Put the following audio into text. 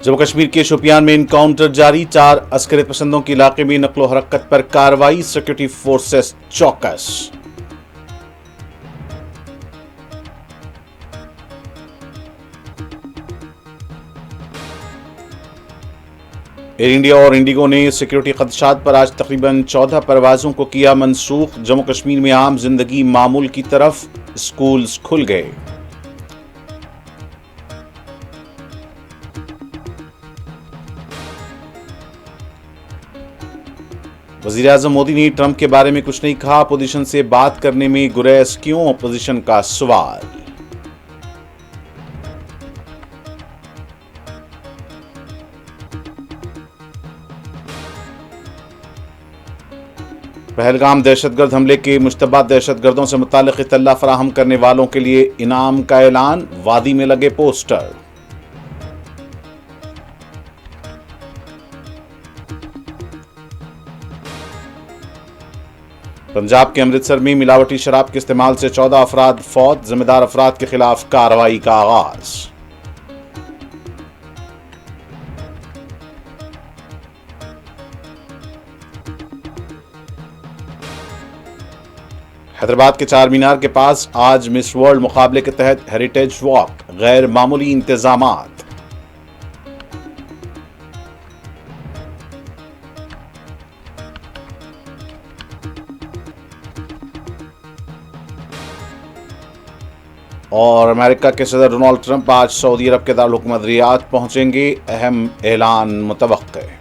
जम्मू कश्मीर के शोपियान में इनकाउंटर जारी, 4 अस्करी पसंदों की इलाके में नकलो हरकत पर कार्रवाई, सिक्योरिटी फोर्सेस चौकस। एयर इंडिया और इंडिगो ने सिक्योरिटी खदशात पर आज तकरीबन 14 परवाजों को किया मनसूख। जम्मू कश्मीर में आम जिंदगी मामूल की तरफ, स्कूल्स खुल गए। वज़ीर-ए-आज़म मोदी ने ट्रंप के बारे में कुछ नहीं कहा, अपोजिशन से बात करने में गुरेज क्यों, अपोजिशन का सवाल। पहलगाम दहशतगर्द हमले के मुश्तबा दहशतगर्दों से मुताल्लिक़ इत्तला फराहम करने वालों के लिए इनाम का ऐलान, वादी में लगे पोस्टर। पंजाब के अमृतसर में मिलावटी शराब के इस्तेमाल से 14 अफराद फौत, जिम्मेदार अफराद के खिलाफ कार्रवाई का आगाज। हैदराबाद के चार मीनार के पास आज मिस वर्ल्ड मुकाबले के तहत हेरिटेज वॉक, गैर मामूली इंतजामात। और अमेरिका के सदर डोनाल्ड ट्रंप आज सऊदी अरब के दारुल हुकूमत रियाद पहुंचेंगे, अहम ऐलान मुतवक्के।